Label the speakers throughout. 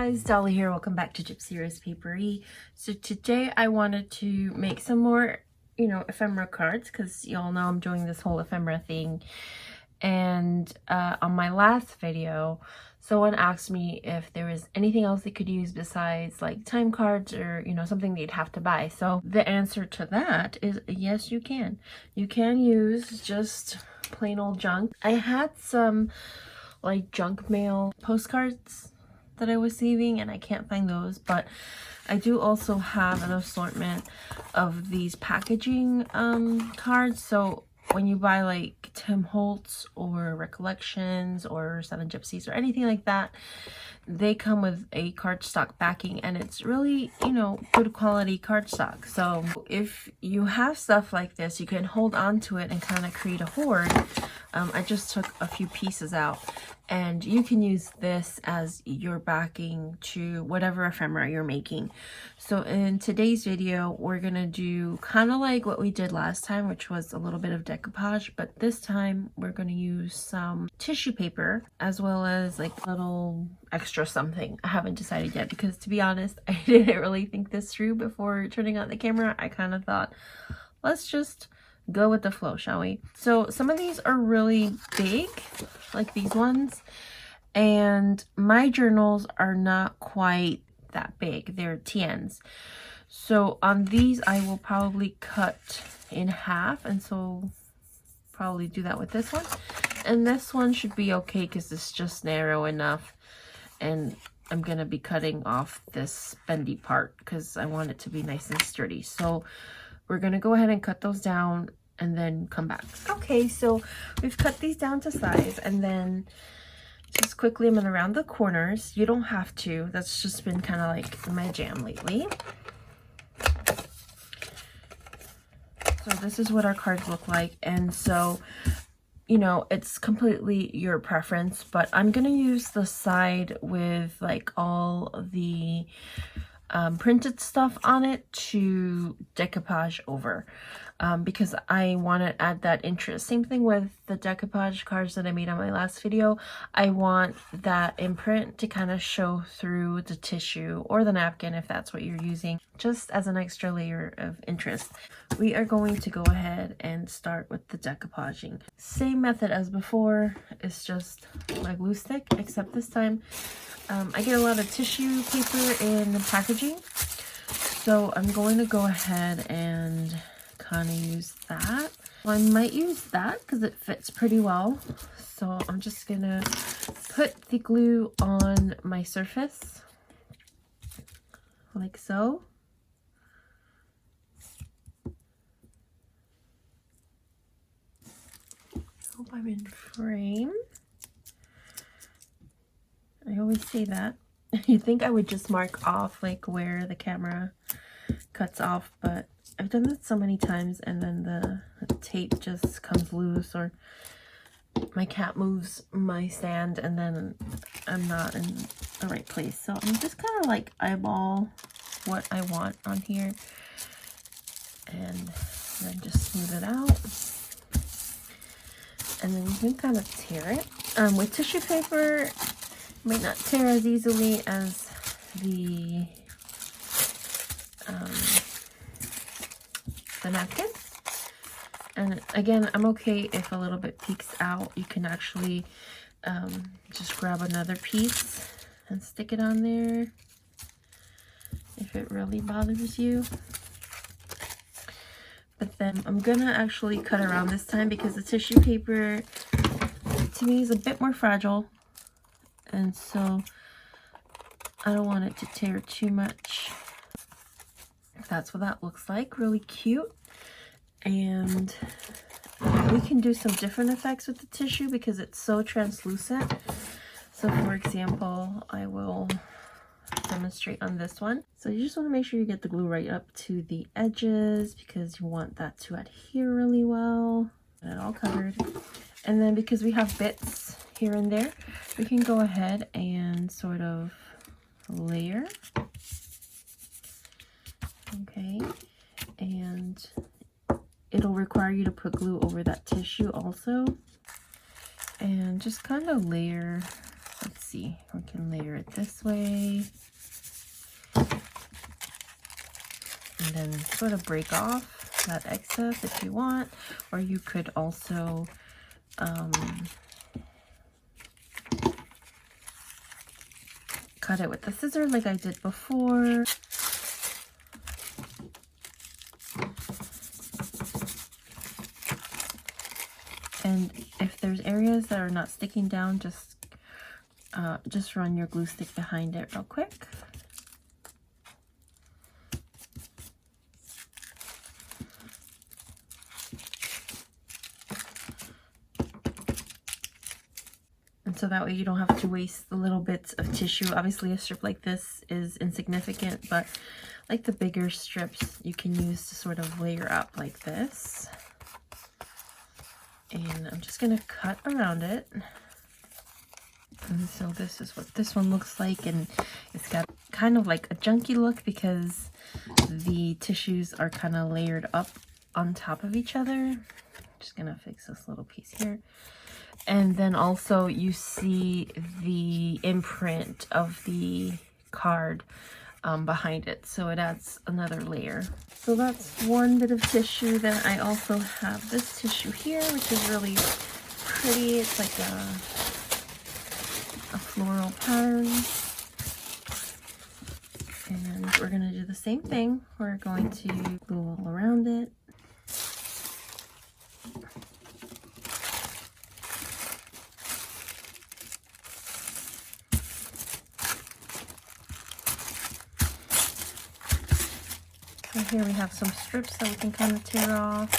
Speaker 1: guys, Dolly here. Welcome back to Gipsyrosepaperie. So today I wanted to make some more, ephemera cards because y'all know I'm doing this whole ephemera thing. And on my last video, someone asked me if there was anything else they could use besides like time cards or, something they'd have to buy. So the answer to that is yes, you can. You can use just plain old junk. I had some like junk mail postcards that I was saving and I can't find those, but I do also have an assortment of these packaging cards. So when you buy like Tim Holtz or Recollections or Seven Gypsies or anything like that, they come with a cardstock backing and it's really, good quality cardstock. So if you have stuff like this, you can hold on to it and kind of create a hoard. I just took a few pieces out and you can use this as your backing to whatever ephemera you're making. So in today's video, we're gonna do kind of like what we did last time, which was a little bit of decoupage, but this time we're gonna use some tissue paper as well as like little extra something. I haven't decided yet because, to be honest, I didn't really think this through before turning on the camera. I kind of thought, let's just go with the flow, shall we? So some of these are really big, like these ones, and my journals are not quite that big. They're TNs. So on these I will probably cut in half, and so probably do that with this one. And this one should be okay because it's just narrow enough, and I'm gonna be cutting off this bendy part because I want it to be nice and sturdy. So we're gonna go ahead and cut those down and then come back. Okay, so we've cut these down to size, and then just quickly I'm gonna round the corners. You don't have to. That's just been kind of like my jam lately. So this is what our cards look like, and so it's completely your preference, but I'm gonna use the side with like all the printed stuff on it to decoupage over because I want to add that interest. Same thing with the decoupage cards that I made on my last video. I want that imprint to kind of show through the tissue or the napkin if that's what you're using, just as an extra layer of interest. We are going to go ahead and start with the decoupaging. Same method as before. It's just my glue stick, except this time I get a lot of tissue paper in the packaging, so I'm going to go ahead and kind of use that. Well, I might use that because it fits pretty well. So I'm just gonna put the glue on my surface like so. Hope I'm in frame. I always say that. You'd think I would just mark off like where the camera cuts off, but I've done that so many times and then the tape just comes loose, or my cat moves my stand and then I'm not in the right place. So I'm just kind of like eyeball what I want on here and then just smooth it out. And then you can kind of tear it. With tissue paper, it might not tear as easily as the napkin. And again, I'm okay if a little bit peeks out. You can actually just grab another piece and stick it on there if it really bothers you. But then I'm gonna actually cut around this time because the tissue paper to me is a bit more fragile, and so I don't want it to tear too much. That's what that looks like. Really cute. And we can do some different effects with the tissue because it's so translucent. So for example, I will demonstrate on this one. So you just want to make sure you get the glue right up to the edges because you want that to adhere really well. Get it all covered. And then because we have bits here and there, we can go ahead and sort of layer. Okay, and it'll require you to put glue over that tissue also, and just kind of layer. Let's see, we can layer it this way and then sort of break off that excess if you want, or you could also cut it with the scissors like I did before. And if there's areas that are not sticking down, just run your glue stick behind it real quick. And so that way you don't have to waste the little bits of tissue. Obviously a strip like this is insignificant, but like the bigger strips you can use to sort of layer up like this. And I'm just gonna cut around it. And so this is what this one looks like, and it's got kind of like a junky look because the tissues are kind of layered up on top of each other. I'm just gonna fix this little piece here. And then also you see the imprint of the card behind it, so it adds another layer. So that's one bit of tissue. Then I also have this tissue here, which is really pretty. It's like a floral pattern, and we're going to do the same thing. We're going to glue all around it. So here we have some strips that we can kind of tear off.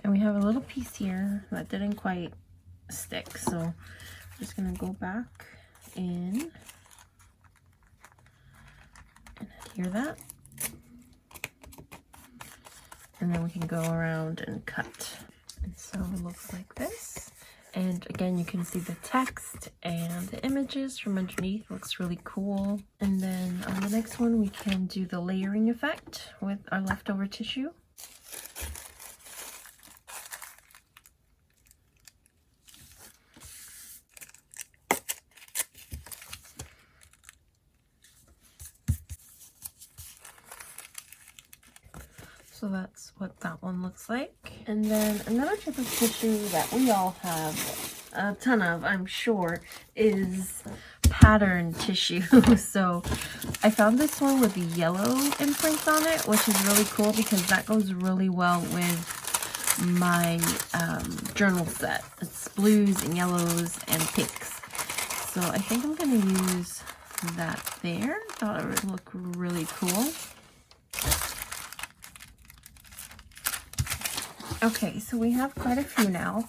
Speaker 1: And we have a little piece here that didn't quite stick, so I'm just going to go back in and adhere that. And then we can go around and cut. And so it looks like this. And again, you can see the text and the images from underneath. It looks really cool. And then on the next one, we can do the layering effect with our leftover tissue. So that's what that one looks like. And then another type of tissue that we all have a ton of, I'm sure, is pattern tissue. So I found this one with the yellow imprints on it, which is really cool because that goes really well with my journal set. It's blues and yellows and pinks. So I think I'm going to use that there. Thought it would look really cool. Okay, so we have quite a few now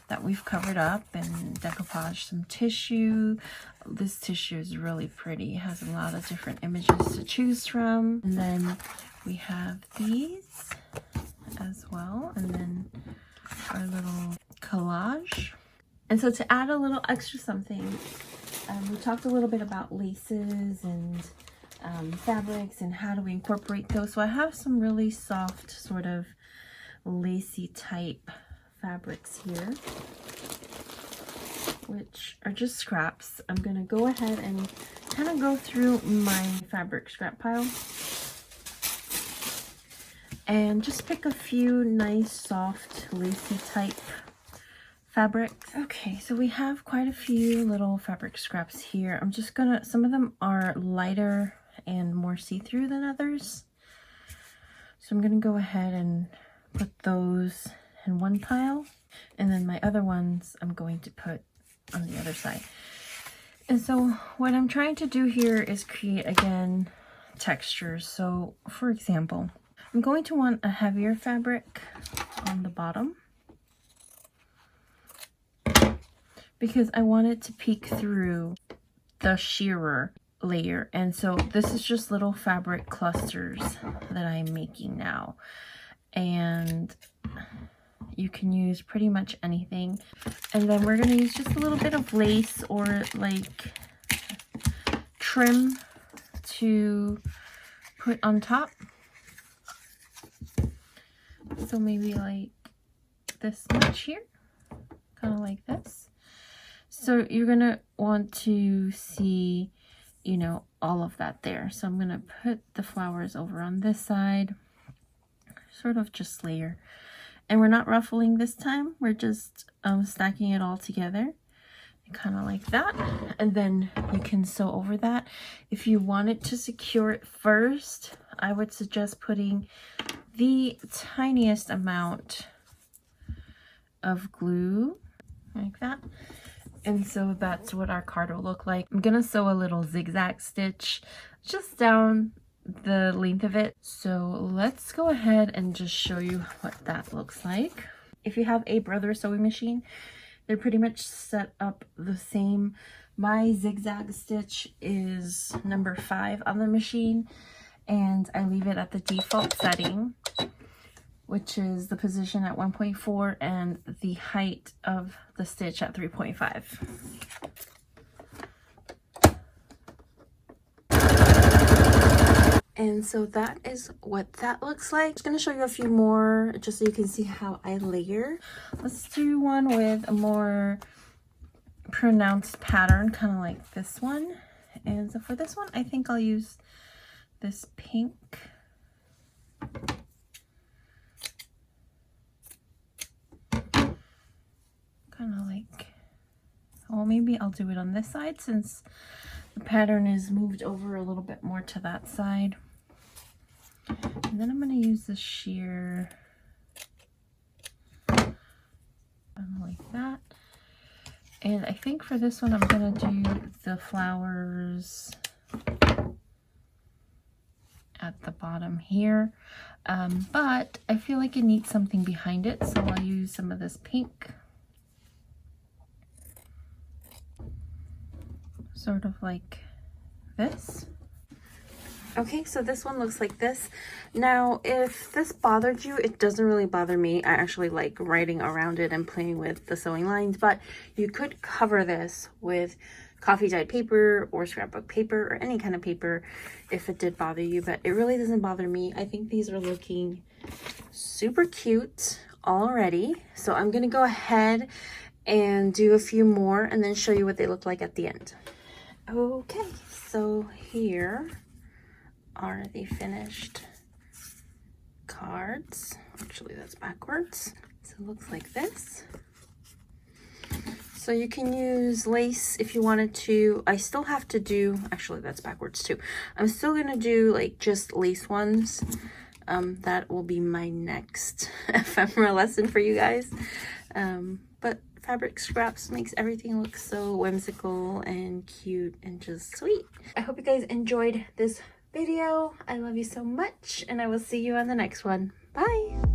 Speaker 1: that we've covered up and decoupaged some tissue. This tissue is really pretty. It has a lot of different images to choose from. And then we have these as well. And then our little collage. And so to add a little extra something, we talked a little bit about laces and fabrics and how do we incorporate those. So I have some really soft sort of lacy type fabrics here, which are just scraps. I'm gonna go ahead and kind of go through my fabric scrap pile and just pick a few nice soft lacy type fabrics. Okay, so we have quite a few little fabric scraps here. I'm just gonna, some of them are lighter and more see-through than others, so I'm gonna go ahead and put those in one pile, and then my other ones I'm going to put on the other side. And so what I'm trying to do here is create, again, textures. So for example, I'm going to want a heavier fabric on the bottom because I want it to peek through the shearer layer. And so this is just little fabric clusters that I'm making now. And you can use pretty much anything. And then we're going to use just a little bit of lace or like trim to put on top. So maybe like this much here, kind of like this. So you're gonna want to see, you know, all of that there. So I'm gonna put the flowers over on this side, sort of just layer. And we're not ruffling this time, we're just stacking it all together, kind of like that. And then you can sew over that. If you wanted to secure it first, I would suggest putting the tiniest amount of glue, like that. And so that's what our card will look like. I'm gonna sew a little zigzag stitch just down the length of it. So let's go ahead and just show you what that looks like. If you have a Brother sewing machine, they're pretty much set up the same. My zigzag stitch is number 5 on the machine, and I leave it at the default setting, which is the position at 1.4 and the height of the stitch at 3.5. And so that is what that looks like. I'm just gonna show you a few more just so you can see how I layer. Let's do one with a more pronounced pattern, kind of like this one. And so for this one, I think I'll use this pink. Kind of like, well, maybe I'll do it on this side since the pattern is moved over a little bit more to that side. And then I'm going to use the sheer like that. And I think for this one, I'm going to do the flowers at the bottom here. But I feel like it needs something behind it, so I'll use some of this pink. Sort of like this. Okay, so this one looks like this. Now, if this bothered you, it doesn't really bother me. I actually like writing around it and playing with the sewing lines, but you could cover this with coffee dyed paper or scrapbook paper or any kind of paper if it did bother you, but it really doesn't bother me. I think these are looking super cute already. So I'm gonna go ahead and do a few more and then show you what they look like at the end. Okay, so here are the finished cards. Actually, that's backwards. So it looks like this. So you can use lace if you wanted to. I still have to do, actually that's backwards too. I'm still gonna do like just lace ones. That will be my next ephemera lesson for you guys. But fabric scraps makes everything look so whimsical and cute and just sweet. I hope you guys enjoyed this video. I love you so much, and I will see you on the next one. Bye!